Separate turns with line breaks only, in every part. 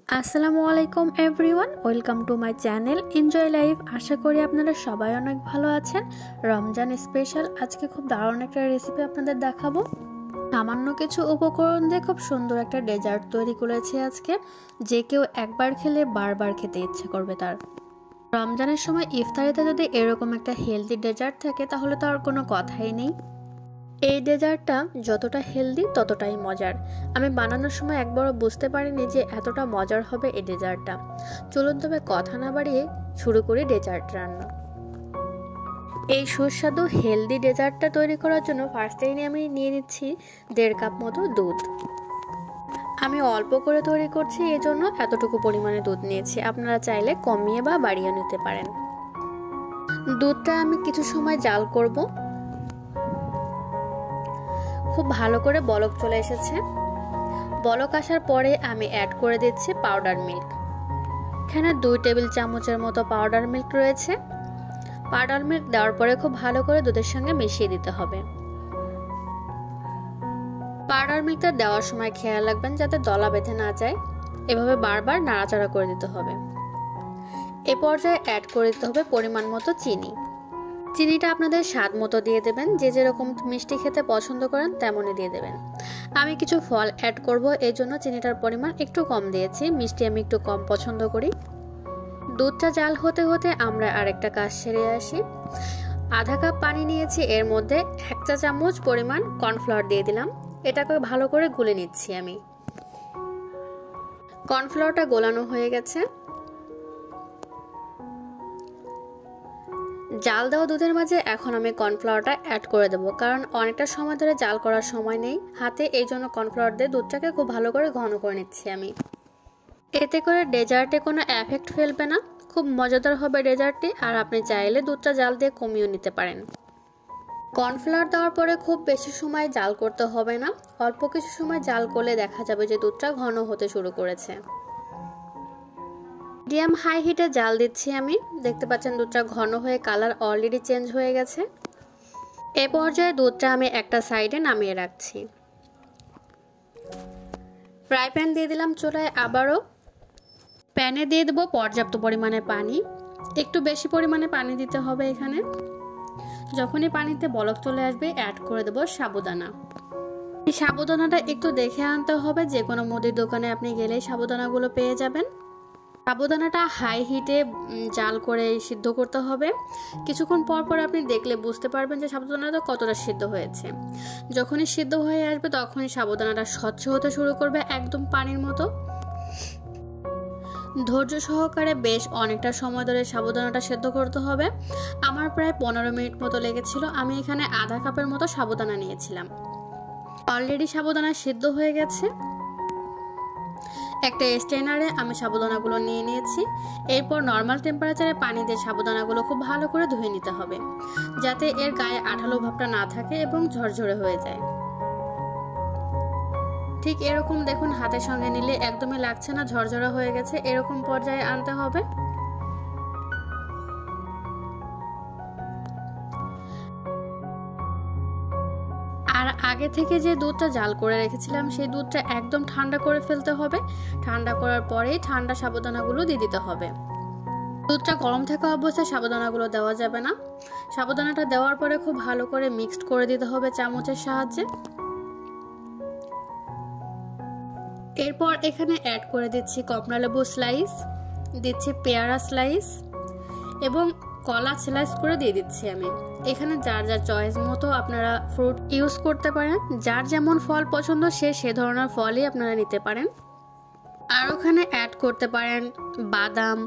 আসসালামু আলাইকুম everyone, welcome to my channel enjoy life. আশা করি আপনারা সবাই অনেক ভালো আছেন। রমজান স্পেশাল আজকে খুব দারুণ একটা রেসিপি আপনাদের দেখাবো। সামান্য কিছু উপকরণ দিয়ে খুব সুন্দর একটা ডেজার্ট তৈরি করেছি আজকে, যে কেউ একবার খেলে বারবার খেতে ইচ্ছে করবে তার। রমজানের সময় ইফতারিতে যদি এরকম একটা হেলদি ডেজার্ট থাকে তাহলে তো আর কোনো কথাই নেই। এই ডেজার্টটা যতটা হেলদি ততটাই মজার। আমি বানানোর সময় একবারও বুঝতে পারিনি যে এতটা মজার হবে এই ডেজার্টটা। চলুন তবে কথা না বাড়িয়ে শুরু করি ডেজার্ট রান্না। এই সুস্বাদু হেলদি ডেজার্টটা তৈরি করার জন্য ফার্স্টেই আমি নিয়ে নিচ্ছি 1.5 কাপ মতো দুধ। আমি অল্প করে তৈরি করছি, এই জন্য এতটুকু পরিমাণে দুধ নিয়েছি। আপনারা চাইলে কমিয়ে বা বাড়িয়ে নিতে পারেন। দুধটা আমি কিছু সময় জাল করব। খুব ভালো করে বলক চলে এসেছে। বলক আসার পরে আমি অ্যাড করে দিচ্ছি পাউডার মিল্ক। এখানে 2 টেবিল চামচের মতো পাউডার মিল্ক রয়েছে। পাউডার মিল্ক দেওয়ার পরে খুব ভালো করে দুধের সঙ্গে মিশিয়ে দিতে হবে। পাউডার মিল্কটা দেওয়ার সময় খেয়াল রাখবেন যাতে দলা বেঁধে না যায়। এভাবে বারবার নাড়াচাড়া করে দিতে হবে। এ পর্যায়ে অ্যাড করে দিতে হবে পরিমাণ মতো চিনি। চিনিটা আপনাদের স্বাদ মতো দিয়ে দেবেন, যে যেরকম মিষ্টি খেতে পছন্দ করেন তেমনই দিয়ে দেবেন। আমি কিছু ফল অ্যাড করব, এই জন্য চিনিটার পরিমাণ একটু কম দিয়েছি। মিষ্টি আমি একটু কম পছন্দ করি। দুধটা জাল হতে হতে আমরা আরেকটা কাজ সেরে আসি। আধা কাপ পানি নিয়েছি, এর মধ্যে 1 চা চামচ পরিমাণ কর্নফ্লাওয়ার দিয়ে দিলাম। এটাকে ভালো করে গুলে নিচ্ছি আমি। কর্নফ্লাওয়ারটা গোলানো হয়ে গেছে। জাল দেওয়া দুধের মাঝে এখন আমি কর্নফ্লাওয়ারটা অ্যাড করে দেবো, কারণ অনেকটা সময় ধরে জাল করার সময় নেই হাতে, এই জন্য কর্নফ্লাওয়ার দিয়ে দুধটাকে খুব ভালো করে ঘন করে নিচ্ছি আমি। এতে করে ডেজার্টে কোনো এফেক্ট ফেলবে না, খুব মজাদার হবে ডেজার্টটি। আর আপনি চাইলে দুধটা জাল দিয়ে কমিয়েও নিতে পারেন। কর্নফ্লাওয়ার দেওয়ার পরে খুব বেশি সময় জাল করতে হবে না, অল্প কিছু সময় জাল করলে দেখা যাবে যে দুধটা ঘন হতে শুরু করেছে। মিডিয়াম হাই হিটে জাল দিচ্ছি আমি। দেখতে পাচ্ছেন দুধটা ঘন হয়ে কালার অলরেডি চেঞ্জ হয়ে গেছে। এ পর্যায়ে দুধটা আমি একটা সাইডে নামিয়ে রাখছি। ফ্রাই প্যান দিয়ে দিলাম চুলায়। আবারও প্যানে দিয়ে দেবো পর্যাপ্ত পরিমাণে পানি। একটু বেশি পরিমাণে পানি দিতে হবে এখানে। যখনই পানিতে বলক চলে আসবে অ্যাড করে দেবো সাবুদানা। এই সাবুদানাটা একটু দেখে আনতে হবে, যে কোনো মুদির দোকানে আপনি গেলেই সাবুদানাগুলো পেয়ে যাবেন। সাবুদানাটা হাই হিটে জাল করে সিদ্ধ করতে হবে। কিছুক্ষণ পর পর আপনি দেখলে বুঝতে পারবেন যে সাবুদানাটা কতটা সিদ্ধ হয়েছে। যখনই সিদ্ধ হয়ে আসবে তখনই সাবুদানাটা স্বচ্ছ হতে শুরু করবে, একদম পানির মতো। ধৈর্য সহকারে বেশ অনেকটা সময় ধরে সাবুদানাটা সিদ্ধ করতে হবে। আমার প্রায় 15 মিনিট মতো লেগেছিল। আমি এখানে আধা কাপের মতো সাবুদানা নিয়েছিলাম। অলরেডি সাবুদানা সিদ্ধ হয়ে গেছে। একটা স্ট্রেনারে আমি সাবুদানাগুলো নিয়ে নিয়েছি। এরপর নর্মাল টেম্পারেচারে পানি দিয়ে সাবুদানাগুলো খুব ভালো করে ধুয়ে নিতে হবে, যাতে এর গায়ে আঠালো ভাবটা না থাকে এবং ঝরঝরে হয়ে যায়। ঠিক এরকম দেখুন, হাতের সঙ্গে নিলে একদমই লাগছে না, ঝরঝরা হয়ে গেছে। এরকম পর্যায়ে আনতে হবে। আর আগে থেকে যে দুধটা জাল করে রেখেছিলাম সেই দুধটা একদম ঠান্ডা করে ফেলতে হবে। ঠান্ডা করার পরেই ঠান্ডা সাবুদানাগুলো দিয়ে দিতে হবে। দুধটা গরম থাকা অবস্থায় সাবুদানাগুলো দেওয়া যাবে না। সাবুদানাটা দেওয়ার পরে খুব ভালো করে মিক্সড করে দিতে হবে চামচের সাহায্যে। এরপর এখানে অ্যাড করে দিচ্ছি কমলালেবু স্লাইস, দিচ্ছি পেয়ারা স্লাইস এবং কলা স্লাইস করে দিয়ে দিচ্ছি আমি। এখানে যার যার চয়েস মতো আপনারা ফ্রুট ইউজ করতে পারেন। যার যেমন ফল পছন্দ সে ধরনের ফলই আপনারা নিতে পারেন। আর ওখানে অ্যাড করতে পারেন বাদাম,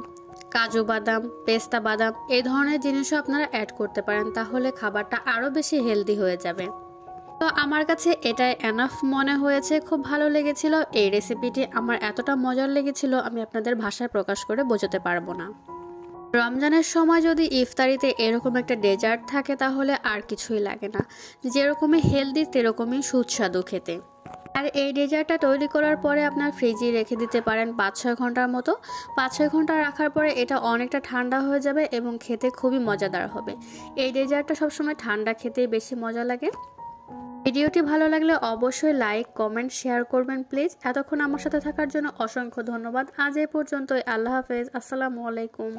কাজু বাদাম, পেস্তা বাদাম, এই ধরনের জিনিসও আপনারা অ্যাড করতে পারেন। তাহলে খাবারটা আরও বেশি হেলদি হয়ে যাবে। তো আমার কাছে এটাই এনাফ মনে হয়েছে, খুব ভালো লেগেছিল। এই রেসিপিটি আমার এতটা মজার লেগেছিল আমি আপনাদের ভাষায় প্রকাশ করে বোঝাতে পারবো না। রমজানের সময় যদি ইফতারিতে এরকম একটা ডেজার্ট থাকে তাহলে আর কিছুই লাগে না। যেরকমই হেলদি সেরকমই সুস্বাদু খেতে। আর এই ডেজার্টটা তৈরি করার পরে আপনার ফ্রিজে রেখে দিতে পারেন 5-6 ঘন্টার মতো। 5-6 ঘন্টা রাখার পরে এটা অনেকটা ঠান্ডা হয়ে যাবে এবং খেতে খুবই মজাদার হবে। এই ডেজার্টটা সবসময় ঠান্ডা খেতেই বেশি মজা লাগে। ভিডিওটি ভালো লাগলে অবশ্যই লাইক, কমেন্ট, শেয়ার করবেন প্লিজ। এতক্ষণ আমার সাথে থাকার জন্য অসংখ্য ধন্যবাদ। আজ এই পর্যন্তই। আল্লাহ হাফেজ। আসসালামু আলাইকুম।